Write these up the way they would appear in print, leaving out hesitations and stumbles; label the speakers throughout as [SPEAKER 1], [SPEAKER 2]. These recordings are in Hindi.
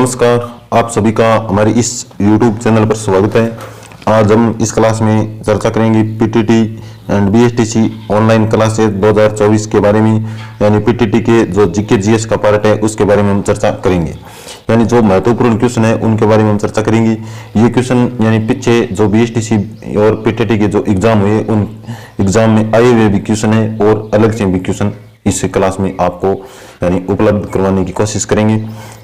[SPEAKER 1] नमस्कार, आप सभी का हमारे इस YouTube चैनल पर स्वागत है। आज हम इस क्लास में चर्चा करेंगे PTT and BSTC online classes 2024 के बारे में, यानी पीटीटी के जो जीके जीएस का पार्ट है उसके बारे में हम चर्चा करेंगे। यानी जो महत्वपूर्ण क्वेश्चन है उनके बारे में हम चर्चा करेंगे। ये क्वेश्चन यानी पीछे जो बीएसटीसी और पीटीटी के जो एग्जाम हुए उन एग्जाम में आए हुए भी क्वेश्चन है और अलग से भी क्वेश्चन इस क्लास में आपको यानी उपलब्ध करवाने की कोशिश करेंगे।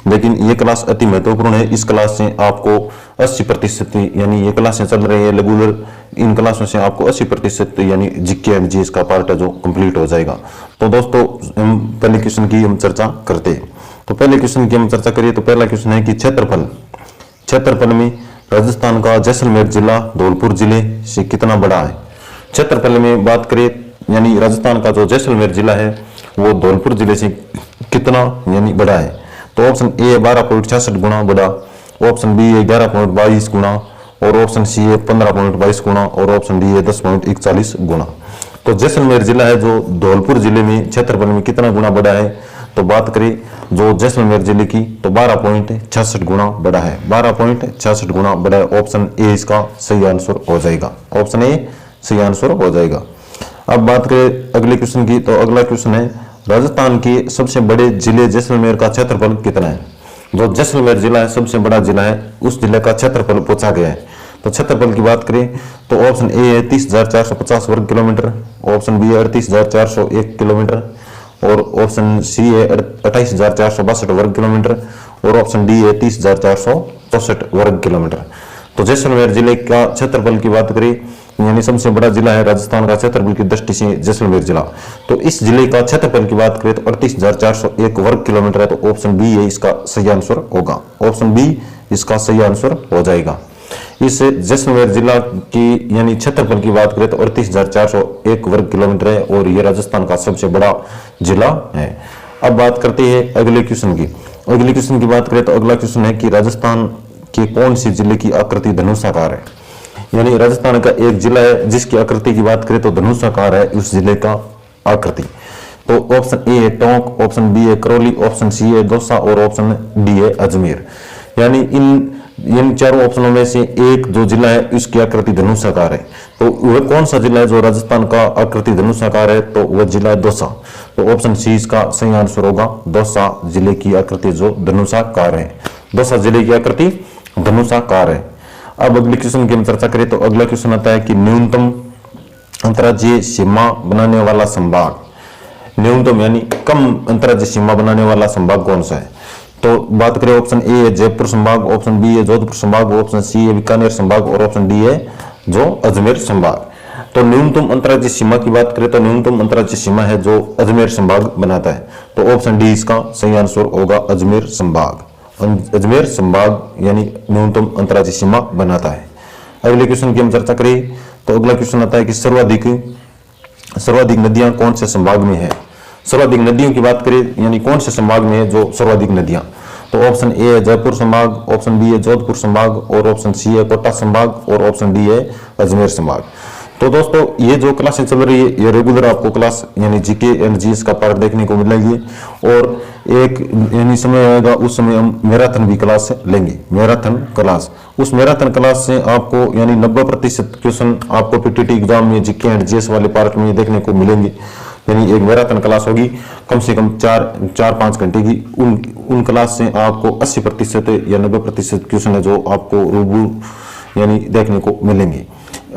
[SPEAKER 1] लेकिन ये क्लास अति महत्वपूर्ण है। इस क्लास से आपको 80% यानी ये क्लासें चल रही है रेगुलर, इन क्लासों से आपको 80% यानी जीके एंड जीएस का पार्ट है जो कंप्लीट हो जाएगा। तो दोस्तों हम पहले क्वेश्चन की हम चर्चा करते हैं। तो पहले क्वेश्चन की हम चर्चा करिए तो पहला क्वेश्चन है कि क्षेत्रफल में राजस्थान का जैसलमेर जिला धौलपुर जिले से कितना बड़ा है। क्षेत्रफल में बात करें यानी राजस्थान का जो जैसलमेर जिला है वो धौलपुर जिले से कितना यानी बड़ा है। तो ऑप्शन ए 12.66 गुना बड़ा, ऑप्शन बी है 11.22 गुना और ऑप्शन सी है 15.22 गुना और ऑप्शन डी है 10.41 गुना। तो जैसलमेर जिला है जो धौलपुर जिले में क्षेत्रफल में कितना गुना बड़ा है। तो बात करें जो जैसलमेर जिले की तो 12.66 गुना बड़ा है, 12.66 गुना बड़ा है। ऑप्शन ए इसका सही आंसर हो जाएगा, ऑप्शन ए सही आंसर हो जाएगा। अब बात करें अगले क्वेश्चन की तो अगला क्वेश्चन है राजस्थान के सबसे बड़े जिले जैसलमेर का क्षेत्रफल कितना है। जो जैसलमेर जिला है सबसे बड़ा जिला है, उस जिले का क्षेत्रफल पूछा गया है। तो क्षेत्रफल की बात करें तो ऑप्शन ए है 30,450 वर्ग किलोमीटर, ऑप्शन बी है 38,401 किलोमीटर और ऑप्शन सी है 28,462 वर्ग किलोमीटर और ऑप्शन डी है 30,464 वर्ग किलोमीटर। तो जैसलमेर जिले का क्षेत्रफल की बात करें यानी सबसे बड़ा जिला है राजस्थान का क्षेत्रफल की दृष्टि से जैसलमेर जिला। तो इस जिले का क्षेत्रफल की बात करें तो 38,401 वर्ग किलोमीटर है। तो ऑप्शन बी है इसका सही आंसर होगा, ऑप्शन बी इसका सही आंसर हो जाएगा। इस जैसलमेर जिला की यानी क्षेत्रफल की बात करें तो 38,401 वर्ग किलोमीटर है और यह राजस्थान का सबसे बड़ा जिला है। अब बात करते हैं अगले क्वेश्चन की। अगले क्वेश्चन की बात करें तो अगला क्वेश्चन है कि राजस्थान के कौन सी जिले की आकृति धनुषाकार है। यानी राजस्थान का एक जिला है जिसकी आकृति की बात करें तो धनुषाकार है उस जिले का आकृति। तो ऑप्शन ए है टोंक, ऑप्शन बी है करौली, ऑप्शन सी है दौसा और ऑप्शन डी है अजमेर। यानी इन चारों ऑप्शनों में से एक जो जिला है उसकी आकृति धनुषाकार है। तो वह कौन सा जिला है जो राजस्थान का आकृति धनुषाकार है। तो वह जिला है दौसा। तो ऑप्शन सी इसका सही आंसर होगा, दौसा जिले की आकृति जो धनुषाकार है, दौसा जिले की आकृति धनुषाकार है। अब अगले क्वेश्चन की हम चर्चा करें तो अगला क्वेश्चन आता है कि न्यूनतम अंतर्राज्यीय सीमा बनाने वाला संभाग, न्यूनतम यानी कम अंतर्राज्यीय सीमा बनाने वाला संभाग कौन सा है। तो बात करें ऑप्शन ए है जयपुर संभाग, ऑप्शन बी है जोधपुर संभाग, ऑप्शन सी है बीकानेर संभाग और ऑप्शन डी है जो अजमेर संभाग। तो न्यूनतम अंतर्राज्यीय सीमा की बात करें तो न्यूनतम अंतर्राज्यीय सीमा है जो अजमेर संभाग बनाता है। तो ऑप्शन डी इसका सही आंसर होगा, अजमेर संभाग, अजमेर संभाग यानी न्यूनतम अंतर्राज्यीय सीमा बनाता है। अगले क्वेश्चन की हम चर्चा करें तो अगला क्वेश्चन आता है कि सर्वाधिक नदियां कौन से संभाग में है। सर्वाधिक नदियों की बात करें यानी कौन से संभाग में है जो सर्वाधिक नदियां। तो ऑप्शन ए है जयपुर संभाग, ऑप्शन बी है जोधपुर संभाग और ऑप्शन सी है कोटा संभाग और ऑप्शन डी है अजमेर संभाग। तो दोस्तों ये जो क्लासें चल रही है ये रेगुलर आपको क्लास यानी जीके एंड जीएस का पार्ट देखने को मिलेगी और एक यानी समय आएगा उस समय हम मैराथन भी क्लास लेंगे, मैराथन क्लास। उस मैराथन क्लास से आपको यानी 90% क्वेश्चन आपको पीटीटी एग्जाम में जीके एंड जीएस वाले पार्ट में देखने को मिलेंगे। यानी एक मैराथन क्लास होगी कम से कम 4-5 घंटे की। उन क्लास से आपको 80% या 90% क्वेश्चन है जो आपको रूबरू यानी देखने को मिलेंगे।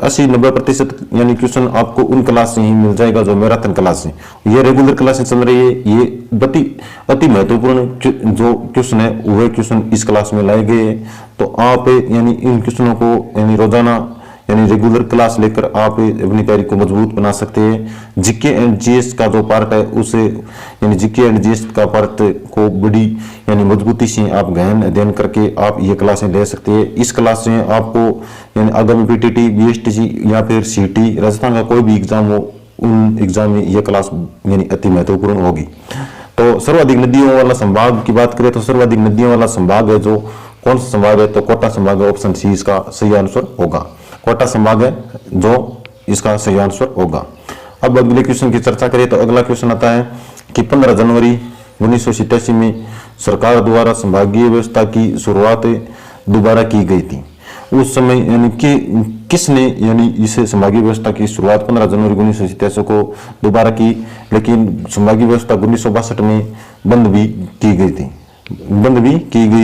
[SPEAKER 1] 80-90% यानी क्वेश्चन आपको उन क्लास से ही मिल जाएगा जो मैराथन क्लास है। ये रेगुलर क्लासें चल रही है, ये अति महत्वपूर्ण जो क्वेश्चन है वह क्वेश्चन इस क्लास में लाए गए हैं। तो आप यानी इन क्वेश्चनों को यानी रोजाना यानी रेगुलर क्लास लेकर आप अपनी तैयारी को मजबूत बना सकते हैं। जीके एंड जीएस का जो पार्ट है उसे यानी जीके एंड जीएस का पार्ट को बड़ी यानी मजबूती से आप गहन अध्ययन करके आप ये क्लासें ले सकते हैं। इस क्लास से आपको यानी आगामी पीटीटी, बीएसटीसी या फिर सीटी राजस्थान का कोई भी एग्जाम हो उन एग्जाम में यह क्लास यानी अति महत्वपूर्ण होगी। तो सर्वाधिक नदियों वाला संभाग की बात करें तो सर्वाधिक नदियों वाला संभाग है जो कौन सा संभाग है। तो कोटा संभाग है, ऑप्शन सी इसका सही आंसर होगा, कोटा संभाग है जो इसका सही आंसर होगा। अब अगले क्वेश्चन की चर्चा करें तो अगला क्वेश्चन आता है कि 15 जनवरी 1987 में सरकार द्वारा संभागीय व्यवस्था की शुरुआत दोबारा की गई थी। उस समय यानी कि किसने यानी इसे संभागीय व्यवस्था की शुरुआत 15 जनवरी 1987 को दोबारा की, लेकिन संभागीय व्यवस्था 1962 में बंद भी की गई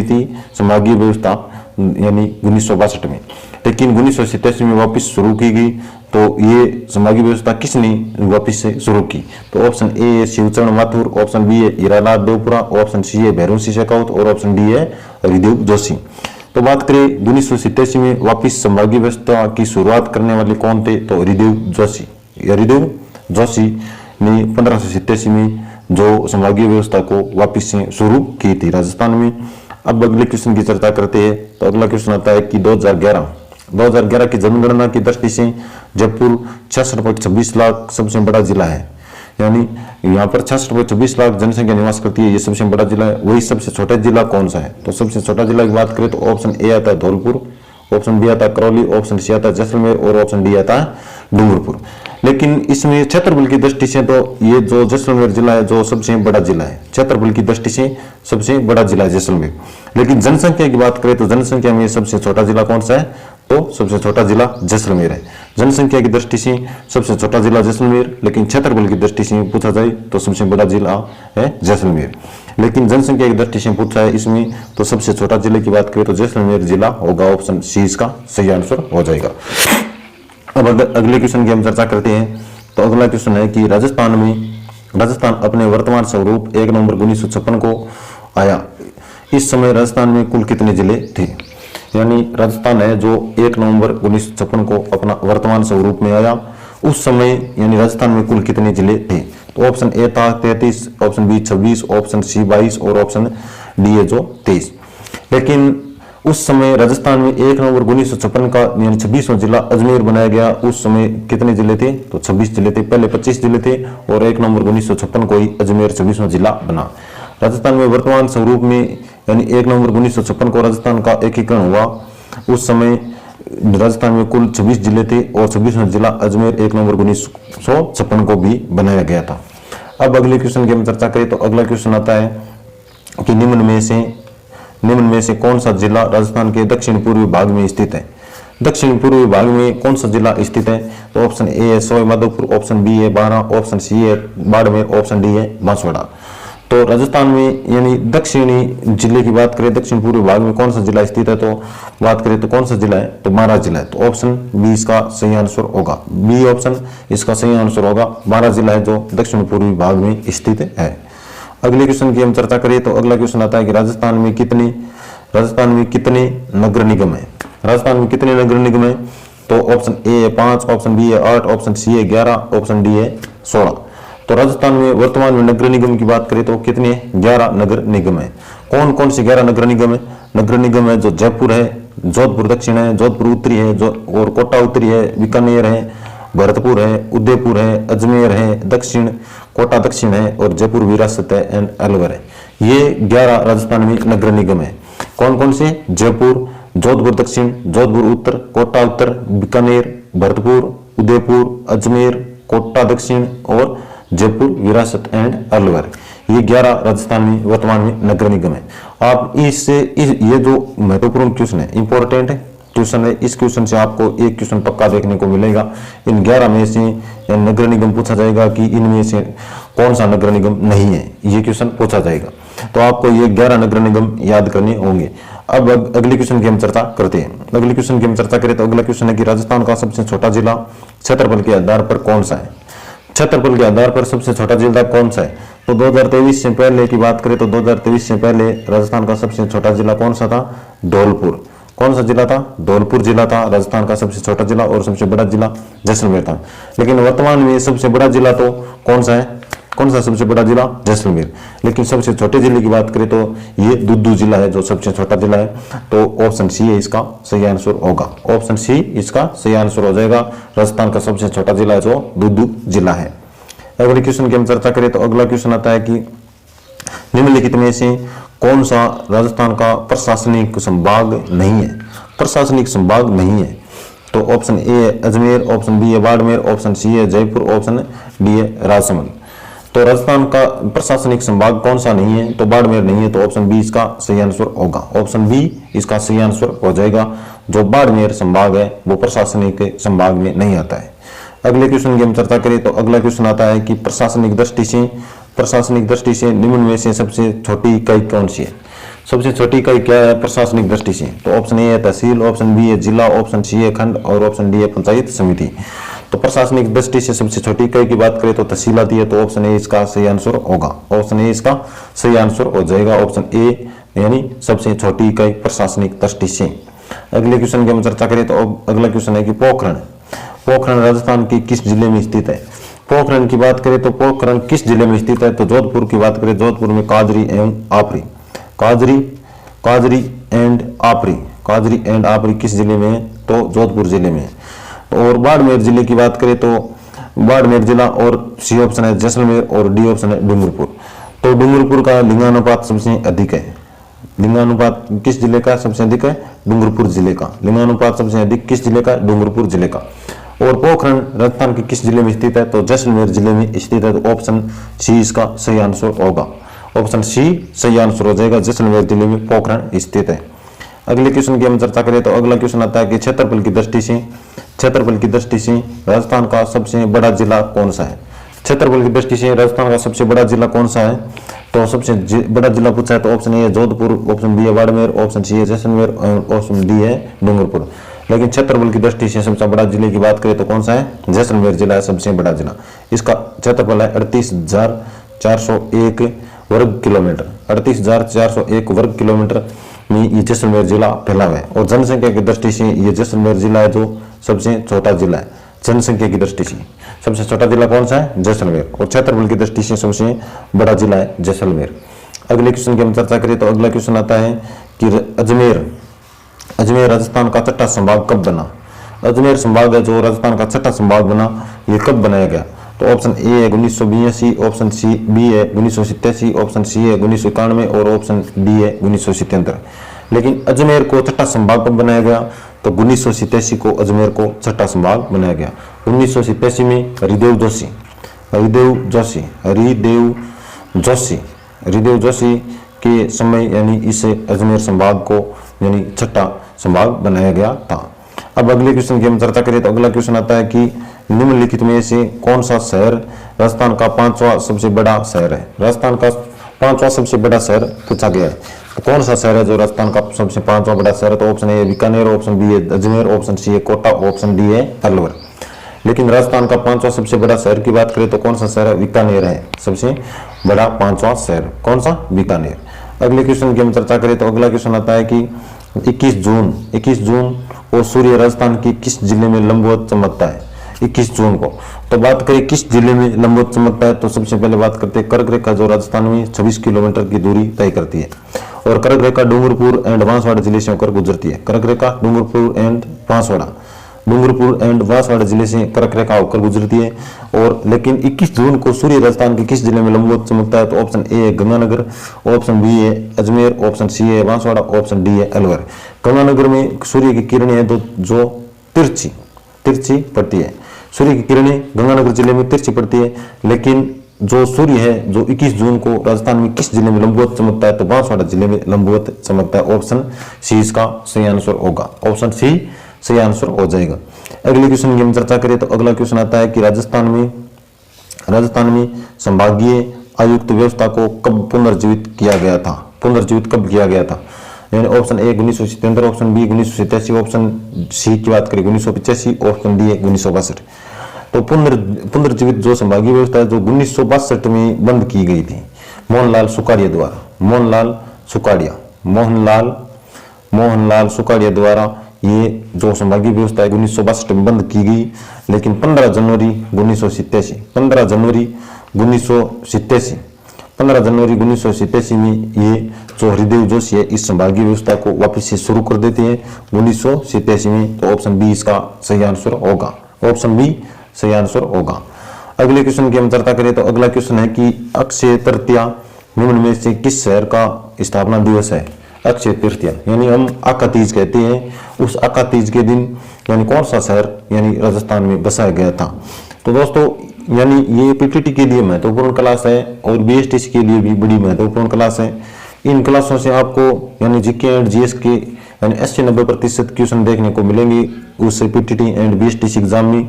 [SPEAKER 1] थी संभागीय व्यवस्था यानी 1962 में, लेकिन 1987 में वापस शुरू की गई। तो ये संभागीय व्यवस्था किसने वापस से शुरू की? तो ऑप्शन ए है शिवचरण माथुर, ऑप्शन बी है हीरालाल देवपुरा, ऑप्शन सी है भैरव सिंह शेखावत और ऑप्शन डी है हरिदेव जोशी। तो बात करें 1987 में वापस संभागीय व्यवस्था की शुरुआत करने वाले कौन थे? तो हरिदेव जोशी ने 1587 में जो संभागीय व्यवस्था को वापस से शुरू की थी राजस्थान में। अब अगले क्वेश्चन की चर्चा करते हैं। तो अगला क्वेश्चन आता है कि 2011 की जनगणना की दृष्टि से जयपुर 66.26 लाख सबसे बड़ा जिला है, यानी यहाँ पर 66.26 लाख जनसंख्या निवास करती है, ये सबसे बड़ा जिला है। वही सबसे छोटा जिला कौन सा है? तो सबसे छोटा जिला की बात करें तो ऑप्शन ए आता है धौलपुर, ऑप्शन बी आता है करौली, ऑप्शन सी आता है जैसलमेर और ऑप्शन डी आता है डूंगरपुर। लेकिन इसमें क्षेत्रफल की दृष्टि से तो ये जो जैसलमेर जिला है जो सबसे बड़ा जिला है, क्षेत्रफल की दृष्टि से सबसे बड़ा जिला है जैसलमेर। लेकिन जनसंख्या की बात करें तो जनसंख्या में सबसे छोटा जिला कौन सा है? तो सबसे छोटा जिला जैसलमेर है। जनसंख्या की दृष्टि से सबसे छोटा जिला जैसलमेर, लेकिन क्षेत्रफल की दृष्टि से पूछा जाए तो सबसे बड़ा जिला है जैसलमेर। लेकिन जनसंख्या की दृष्टि से पूछा है इसमें तो सबसे छोटा जिले की बात करें तो जैसलमेर जिला होगा, ऑप्शन सी इसका सही आंसर हो जाएगा। अब अगले क्वेश्चन की हम चर्चा करते हैं। तो अगला क्वेश्चन है कि राजस्थान अपने वर्तमान स्वरूप 1 नवंबर 1956 को आया, इस समय राजस्थान में कुल कितने जिले थे? यानी राजस्थान है जो 1 नवंबर 1956 को अपना वर्तमान स्वरूप में आया, उस समय यानी राजस्थान में कुल कितने जिले थे? तो ऑप्शन ए था 33, ऑप्शन बी 26, ऑप्शन सी 22 और ऑप्शन डी है जो 23। लेकिन उस समय राजस्थान में 1 नवंबर 1956 का यानी 26वां जिला अजमेर बनाया गया। उस समय कितने जिले थे? तो 26 जिले थे। पहले 25 जिले थे और 1 नवंबर 1956 को ही अजमेर 26वां जिला बना। राजस्थान में वर्तमान स्वरूप में यानी 1 नवंबर 1956 को राजस्थान का एकीकरण हुआ। उस समय राजस्थान में कुल 26 जिले थे और 26वां जिला अजमेर 1 नवंबर 1956 को भी बनाया गया था। अब अगले क्वेश्चन की हम चर्चा करें तो अगला क्वेश्चन आता है कि निम्न में से कौन सा जिला राजस्थान के दक्षिण पूर्वी भाग में स्थित है? दक्षिण पूर्वी भाग में कौन सा जिला स्थित है? तो ऑप्शन ए है सवाई माधोपुर, ऑप्शन बी है बारां, ऑप्शन सी है बाड़मेर, ऑप्शन डी है बांसवाड़ा। तो राजस्थान में यानी दक्षिणी जिले की बात करें, दक्षिण पूर्वी भाग में कौन सा जिला स्थित है? तो बात करें तो कौन सा जिला है? तो बारां जिला है। तो ऑप्शन बी इसका सही आंसर होगा, बी ऑप्शन इसका सही आंसर होगा। बारां जिला है जो दक्षिण पूर्वी भाग में स्थित है। अगले क्वेश्चन की हम चर्चा करें तो अगला क्वेश्चन आता है कि राजस्थान में कितने नगर निगम है? राजस्थान में कितने नगर निगम है? तो ऑप्शन ए है 5, ऑप्शन बी है 8, ऑप्शन सी है 11, ऑप्शन डी है 16। तो राजस्थान में वर्तमान में नगर निगम की बात करें तो कितने? 11 नगर निगम है। कौन कौन से 11 नगर निगम है? नगर निगम है जो जयपुर है, जोधपुर दक्षिण है, जोधपुर उत्तरी है जो और कोटा उत्तरी है, बीकानेर है, भरतपुर है, उदयपुर है, अजमेर है दक्षिण, कोटा दक्षिण है और जयपुर विरासत है एंड अलवर है। ये 11 राजस्थान में नगर निगम है। कौन कौन से? जयपुर, जोधपुर दक्षिण, जोधपुर उत्तर, कोटा उत्तर, बीकानेर, भरतपुर, उदयपुर, अजमेर, कोटा दक्षिण और जयपुर विरासत एंड अलवर। ये 11 राजस्थान में वर्तमान में नगर निगम है। आप ये जो महत्वपूर्ण क्वेश्चन है, इंपॉर्टेंट क्वेश्चन है, इस क्वेश्चन से आपको एक क्वेश्चन पक्का देखने को मिलेगा। इन 11 में से नगर निगम पूछा जाएगा कि इनमें से कौन सा नगर निगम नहीं है, ये क्वेश्चन पूछा जाएगा। तो आपको ये 11 नगर निगम याद करने होंगे। अब अगले क्वेश्चन की हम चर्चा करते हैं। अगले क्वेश्चन की हम चर्चा करें तो अगला क्वेश्चन है कि राजस्थान का सबसे छोटा जिला क्षेत्रफल के आधार पर कौन सा है? क्षेत्रफल के आधार पर सबसे छोटा जिला कौन सा है? तो 2023 से पहले की बात करें तो 2023 से पहले राजस्थान का सबसे छोटा जिला कौन सा था? धौलपुर। कौन सा जिला था? धौलपुर जिला था राजस्थान का सबसे छोटा जिला और सबसे बड़ा जिला जैसलमेर था। लेकिन वर्तमान में सबसे बड़ा जिला तो कौन सा है? कौन सा सबसे बड़ा जिला? जैसलमेर। लेकिन सबसे छोटे जिले की बात करें तो ये दुद्दू जिला है जो सबसे छोटा जिला है। तो ऑप्शन सी है इसका सही आंसर होगा, ऑप्शन सी इसका सही आंसर हो जाएगा। राजस्थान का सबसे छोटा जिला है जो दुद्दू जिला है। अगले क्वेश्चन की हम चर्चा करें तो अगला क्वेश्चन आता है कि निम्नलिखित में से कौन सा राजस्थान का प्रशासनिक संभाग नहीं है? प्रशासनिक संभाग नहीं है। तो ऑप्शन ए है अजमेर, ऑप्शन बी है बाड़मेर, ऑप्शन सी है जयपुर, ऑप्शन डी है राजसमंद। तो राजस्थान का प्रशासनिक संभाग कौन सा नहीं है, तो बाड़मेर नहीं है, तो ऑप्शन बी इसका सही आंसर होगा। ऑप्शन बी इसका सही आंसर हो जाएगा। जो बाड़मेर संभाग है वो प्रशासनिक संभाग में नहीं आता है। अगले क्वेश्चन की हम चर्चा करें तो अगला क्वेश्चन आता है कि प्रशासनिक दृष्टि से निम्न में से सबसे छोटी इकाई कौन सी है। सबसे छोटी इकाई क्या है प्रशासनिक दृष्टि से, तो ऑप्शन ए है तहसील, ऑप्शन बी है जिला, ऑप्शन सी है खंड और ऑप्शन डी है पंचायत समिति। तो प्रशासनिक दृष्टि से सबसे छोटी इकाई की बात करें तो तहसील आती है, तो ऑप्शन ए इसका सही आंसर होगा। ऑप्शन ए इसका सही आंसर हो जाएगा। ऑप्शन ए यानी सबसे छोटी इकाई प्रशासनिक दृष्टि से। अगले क्वेश्चन की हम चर्चा करें तो अगला क्वेश्चन है कि पोखरण राजस्थान के किस जिले में स्थित है। पोखरण की बात करें तो पोखरण किस जिले में स्थित है, तो जोधपुर की बात करें जोधपुर में काजरी एवं आपरी, काजरी एंड आपरी किस जिले में है, तो जोधपुर जिले में है। और बाड़मेर जिले की बात करें तो बाड़मेर जिला और सी ऑप्शन है जैसलमेर और डी ऑप्शन है डूंगरपुर। तो डूंगरपुर का लिंगानुपात सबसे अधिक है। लिंगानुपात किस जिले का सबसे अधिक है, डूंगरपुर जिले का। लिंगानुपात सबसे अधिक किस जिले का, डूंगरपुर जिले का। और पोखरण राजस्थान के किस जिले में स्थित है, तो जैसलमेर जिले में स्थित है। तो ऑप्शन सी इसका सही आंसर होगा। ऑप्शन सी सही आंसर हो जाएगा। जैसलमेर जिले में पोखरण स्थित है। अगले क्वेश्चन की हम चर्चा करें तो अगला क्वेश्चन आता है कि क्षेत्रफल की दृष्टि से राजस्थान का सबसे बड़ा जिला कौन सा है। क्षेत्रफल की दृष्टि से राजस्थान का सबसे बड़ा जिला कौन सा है, तो सबसे बड़ा जिला पूछा है तो ऑप्शन ए है जोधपुर, ऑप्शन बी है बाड़मेर, ऑप्शन सी है जैसलमेर और ऑप्शन डी है डूंगरपुर। लेकिन क्षेत्रफल की दृष्टि से सबसे बड़ा जिले की बात करें तो कौन सा है, जैसलमेर जिला है सबसे बड़ा जिला। इसका क्षेत्रफल है 38,401 वर्ग किलोमीटर। 38,401 वर्ग किलोमीटर में ये जैसलमेर जिला फैला हुआ है। और जनसंख्या की दृष्टि से ये जैसलमेर जिला है जो सबसे छोटा जिला है। जनसंख्या की दृष्टि से सबसे छोटा जिला कौन सा है, जैसलमेर। और क्षेत्रफल की दृष्टि से सबसे बड़ा जिला है जैसलमेर। अगले क्वेश्चन की हम चर्चा करें तो अगला क्वेश्चन आता है कि अजमेर राजस्थान का छठा संभाग कब बना। अजमेर संभाग है जो राजस्थान का छठा संभाग बना, ये कब बनाया गया, तो ऑप्शन ए है 1982, ऑप्शन सी बी है 1987, ऑप्शन सी है 1991 और ऑप्शन डी है 1977। लेकिन अजमेर को छठा संभाग कब बनाया गया, तो 1987 को अजमेर को छठा संभाग बनाया गया। 1987 में हरिदेव जोशी के समय यानी इस अजमेर संभाग को यानी छठा संभाग बनाया गया था। अब अगले क्वेश्चन की हम चर्चा करें तो अगला क्वेश्चन आता है कि निम्नलिखित में से कौन सा शहर राजस्थान का पांचवा सबसे बड़ा शहर है। राजस्थान का पांचवा सबसे बड़ा शहर पूछा गया है, तो कौन सा शहर है जो राजस्थान का सबसे पांचवा बड़ा शहर है, तो ऑप्शन ए है बीकानेर, ऑप्शन बी है अजमेर, ऑप्शन सी है कोटा, ऑप्शन डी है अलवर। लेकिन राजस्थान का पांचवा सबसे बड़ा शहर की बात करें तो कौन सा शहर है, बीकानेर है सबसे बड़ा पांचवा शहर। कौन सा, बीकानेर। अगले क्वेश्चन की हम चर्चा करें तो अगला क्वेश्चन आता है कि 21 जून को सूर्य राजस्थान की किस जिले में लंबवत चमकता है। 21 जून को तो बात करें किस जिले में लंबवत चमकता है, तो सबसे पहले बात करते हैं कर्क रेखा जो राजस्थान में 26 किलोमीटर की दूरी तय करती है। और कर्क रेखा डूंगरपुर एंड बांसवाड़ा जिले से होकर गुजरती है। कर्क रेखा डूंगरपुर एंड बांसवाड़ा जिले से कर्क रेखा होकर गुजरती है। और लेकिन 21 जून को सूर्य राजस्थान के किस जिले में लंबवत चमकता है, तो ऑप्शन ए है गंगानगर, ऑप्शन बी है अजमेर, ऑप्शन सी है बांसवाड़ा, ऑप्शन डी है अलवर। गंगानगर में सूर्य की किरणें हैं जो तिरछी पड़ती है। सूर्य की किरणें गंगानगर जिले में तिरछी पड़ती है। लेकिन जो सूर्य है जो 21 जून को राजस्थान में किस जिले में लंबवत चमकता है, तो बांसवाड़ा जिले में लंबवत चमकता है। ऑप्शन सी इसका सही आंसर होगा। ऑप्शन सी सही आंसर हो जाएगा। अगले क्वेश्चन की हम चर्चा करें तो अगला क्वेश्चन आता है कि राजस्थान में संभागीय आयुक्त व्यवस्था को कब पुनर्जीवित कब किया गया था। यानी option A 1977, option B 1987, option C की बात करें 1985, ऑप्शन डी है 1962। तो पुनर्जीवित जो संभागीय व्यवस्था है जो 1962 में बंद की गई थी मोहनलाल सुकाड़िया द्वारा ये जो संभागीय व्यवस्था है 1962 में बंद की गई। लेकिन 15 जनवरी 1987 में ये जो हरिदेव जोशी है इस संभागीय व्यवस्था को वापस से शुरू कर देते हैं 1987 में। तो ऑप्शन बी इसका सही आंसर होगा। ऑप्शन बी सही आंसर होगा। अगले क्वेश्चन की हम चर्चा करें तो अगला क्वेश्चन है कि अक्षय तृतीया निम्न में से किस शहर का स्थापना दिवस है। अक्षय तृतीया यानी हम आका तीज कहते हैं, उस आका तीज के दिन यानी कौन सा शहर यानी राजस्थान में बसाया गया था। तो दोस्तों यानी ये पीटीटी के लिए महत्वपूर्ण क्लास है और बीएसटीसी के लिए भी बड़ी महत्वपूर्ण क्लास है। इन क्लासों से आपको यानी जीके एंड जीएस के यानी 80-90% क्वेश्चन देखने को मिलेंगे उस पीटीटी एंड बीएसटीसी एग्जाम में।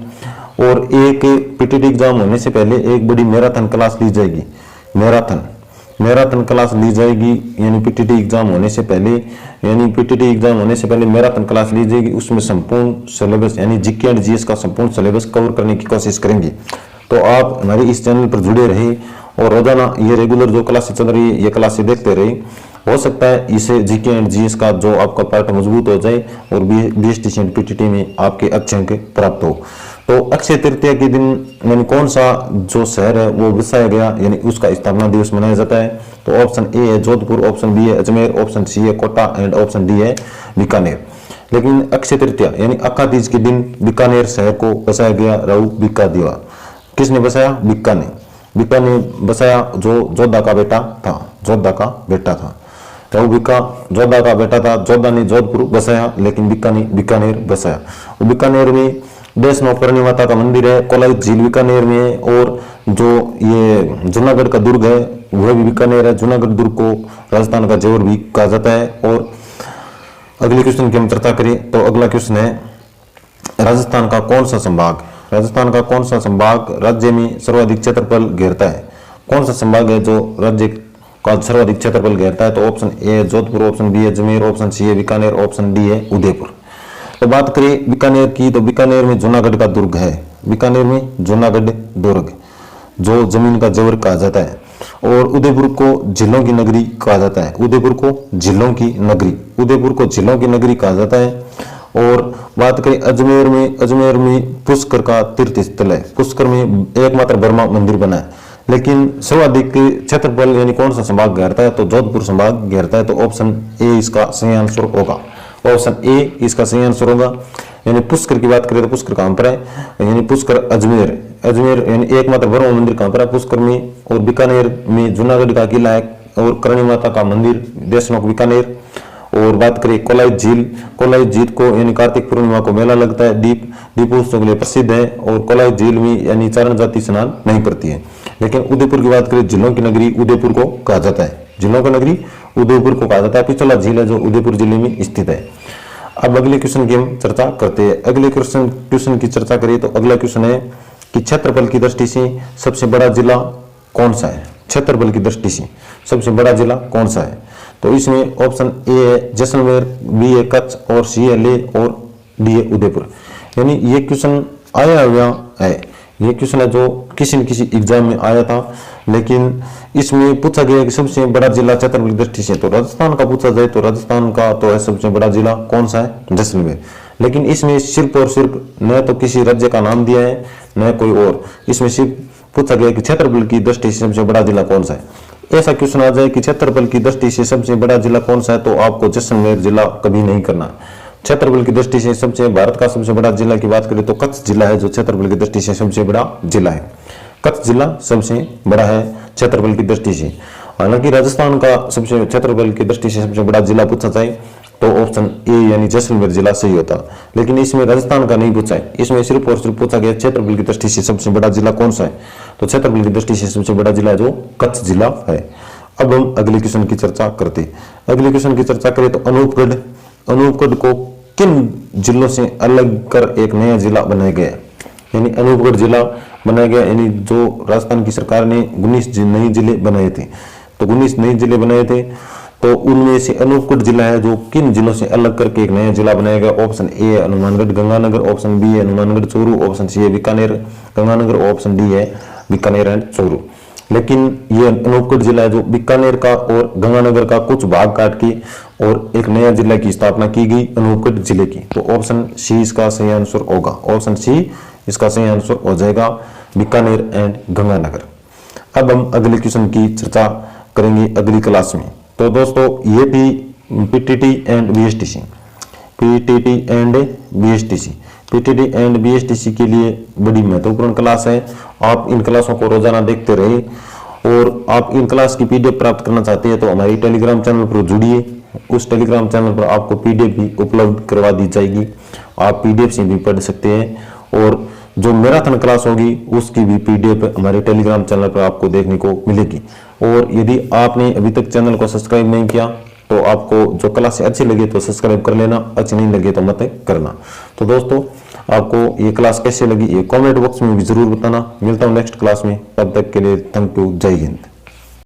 [SPEAKER 1] और एक पीटीटी एग्जाम होने से पहले एक बड़ी मैराथन क्लास ली जाएगी, मैराथन क्लास ली जाएगी यानी पीटीटी एग्जाम होने से पहले, यानी पीटीटी एग्जाम होने से पहले मैराथन क्लास ली जाएगी। उसमें संपूर्ण सिलेबस यानी जीके एंड जीएस का संपूर्ण सिलेबस कवर करने की कोशिश करेंगे। तो आप हमारे इस चैनल पर जुड़े रहे और रोजाना ये रेगुलर जो क्लासेस चल रही है ये क्लासेस देखते रहे। हो सकता है इसे जीके एंड जीएस का जो आपका पार्ट मजबूत हो जाए और बीएसटीसी एंड पीटीटी में आपके अच्छे अंक प्राप्त हो। तो अक्षय तृतीया के दिन यानी कौन सा जो शहर है वो बसाया गया यानी उसका स्थापना दिवस मनाया जाता है। तो ऑप्शन ए है जोधपुर, ऑप्शन बी है अजमेर, ऑप्शन सी है कोटा एंड ऑप्शन डी है बीकानेर। लेकिन अक्षय तृतीया यानी अक्का-तीज के दिन बीकानेर शहर को बसाया गया। राहु बिक्का दिवा किसने बसाया? बिक्का ने बसाया जो जोधा का बेटा था। राहु बिक्का जोधा का बेटा था। जोधा ने जोधपुर बसाया लेकिन बिक्का ने बीकानेर बसाया। और बीकानेर में देशनौकरणी माता का मंदिर है, कोलाइट झील बीकानेर में है और जो ये जूनागढ़ का दुर्ग है वह भी बीकानेर है। जूनागढ़ दुर्ग को राजस्थान का जेवर भी कहा जाता है। और अगले क्वेश्चन की हम चर्चा करें तो अगला क्वेश्चन है राजस्थान का कौन सा संभाग राज्य में सर्वाधिक क्षेत्रफल घेरता है? कौन सा संभाग है जो राज्य का सर्वाधिक क्षेत्रफल घेरता है? तो ऑप्शन ए है जोधपुर, ऑप्शन बी है अजमेर, ऑप्शन सी है बीकानेर, ऑप्शन डी है उदयपुर। तो बात करें बीकानेर की तो बीकानेर में जूनागढ़ का दुर्ग है। बीकानेर में जूनागढ़ दुर्ग जो जमीन का जेवर कहा जाता है। और उदयपुर को झीलों की नगरी कहा जाता है। उदयपुर को झीलों की नगरी कहा जाता है। और बात करें अजमेर में पुष्कर का तीर्थ स्थल है। पुष्कर में एकमात्र ब्रह्मा मंदिर बना है। लेकिन सर्वाधिक क्षेत्रफल यानी कौन सा संभाग घेरता है? तो जोधपुर संभाग घेरता है। तो ऑप्शन ए इसका सही आंसर होगा। ऑप्शन ए इसका सही आंसर होगा। यानी पुष्कर की बात करें तो पुष्कर कहां पर है? यानी पुष्कर अजमेर यानी एकमात्र ब्रह्म मंदिर कहां पर है? पुष्कर में। और बीकानेर में जूनागढ़ का किला है और करणी माता का मंदिर देशनोक बीकानेर। और बात करें कोलाइट झील को यानी कार्तिक पूर्णिमा को मेला लगता है, दीपोत्सव के लिए प्रसिद्ध है। और कोलाइट झील में यानी चारण जाति स्नान नहीं करती है। लेकिन उदयपुर की बात करें झीलों की नगरी उदयपुर को कहा जाता है। झीलों की नगरी उदयपुर को कहा जाता है। पिछला झील है जो उदयपुर जिले में स्थित है। अब अगले क्वेश्चन की हम चर्चा करते हैं। अगले क्वेश्चन की चर्चा करें तो अगला क्वेश्चन है कि क्षेत्रफल की दृष्टि से सबसे बड़ा जिला कौन सा है? क्षेत्रफल की दृष्टि से सबसे बड़ा जिला कौन सा है? तो इसमें ऑप्शन ए है जैसलमेर, बी है कच्छ और सी है लेह और डी है उदयपुर। यानी ये क्वेश्चन आया हुआ है, ये क्वेश्चन है जो किसी न किसी एग्जाम में आया था। लेकिन इसमें पूछा गया कि सबसे बड़ा जिला क्षेत्रफल की दृष्टि से तो राजस्थान का पूछा जाए तो राजस्थान का तो है सबसे बड़ा जिला कौन सा है? जैसलमेर। लेकिन इसमें सिर्फ और सिर्फ न तो किसी राज्य का नाम दिया है न कोई और, इसमें सिर्फ पूछा गया कि क्षेत्रफल की दृष्टि से सबसे बड़ा जिला कौन सा है। ऐसा क्वेश्चन आ जाए कि क्षेत्रफल की दृष्टि से सबसे बड़ा जिला कौन सा है तो आपको जैसलमेर जिला कभी नहीं करना। क्षेत्रफल की दृष्टि से सबसे भारत का सबसे बड़ा जिला की बात करें तो कच्छ जिला है जो क्षेत्रफल की दृष्टि से सबसे बड़ा जिला है। कच्छ जिला सबसे बड़ा है क्षेत्रफल की दृष्टि से। हालांकि राजस्थान का सबसे क्षेत्रफल की दृष्टि से सबसे बड़ा जिला पूछा जाए तो ऑप्शन ए यानी जैसलमेर जिला सही होता। लेकिन इसमें राजस्थान का नहीं पूछा है, इसमें सिर्फ और सिर्फ पूछा गया क्षेत्रफल की दृष्टि से सबसे बड़ा जिला कौन सा है। तो क्षेत्रफल की दृष्टि से सबसे बड़ा जिला जो कच्छ जिला है। अब हम अगले क्वेश्चन की चर्चा करते हैं। अगले क्वेश्चन की चर्चा करें तो अनूपगढ़ को किन जिलों से अलग कर एक नया जिला बनाया गया? यानी अनूपगढ़ जिला बनाया गया यानी जो राजस्थान की सरकार ने 19 नए जिले बनाए थे। तो 19 नए जिले बनाए थे तो उनमें से अनूपगढ़ जिला है जो किन जिलों से अलग करके एक नया जिला बनाया गया। ऑप्शन ए है हनुमानगढ़ गंगानगर, ऑप्शन बी है हनुमानगढ़ चूरू, ऑप्शन सी है बीकानेर गंगानगर, ऑप्शन डी है बीकानेर एंड चूरू। लेकिन ये अनूपगढ़ जिला है जो बीकानेर का और गंगानगर का कुछ भाग काट के और एक नया जिला की स्थापना की गई अनूपगढ़ जिले की। तो ऑप्शन सी इसका सही आंसर होगा। ऑप्शन सी इसका सही आंसर हो जाएगा बीकानेर एंड गंगानगर। अब हम अगले क्वेश्चन की चर्चा करेंगे अगली क्लास में। तो दोस्तों ये थी PTT and BSTC. PTT and BSTC के लिए बड़ी महत्वपूर्ण क्लास है। आप इन क्लासों को रोजाना देखते रहे और आप इन क्लास की पीडीएफ प्राप्त करना चाहते हैं तो हमारी टेलीग्राम चैनल पर जुड़िए। उस टेलीग्राम चैनल पर आपको पीडीएफ भी उपलब्ध करवा दी जाएगी। आप पीडीएफ से भी पढ़ सकते हैं और जो मैराथन क्लास होगी उसकी भी पीडीएफ हमारे टेलीग्राम चैनल पर आपको देखने को मिलेगी। और यदि आपने अभी तक चैनल को सब्सक्राइब नहीं किया तो आपको जो क्लास अच्छी लगे तो सब्सक्राइब कर लेना, अच्छी नहीं लगे तो मत करना। तो दोस्तों आपको ये क्लास कैसे लगी ये कमेंट बॉक्स में भी जरूर बताना। मिलता हूँ नेक्स्ट क्लास में, तब तक के लिए थैंक यू, जय हिंद।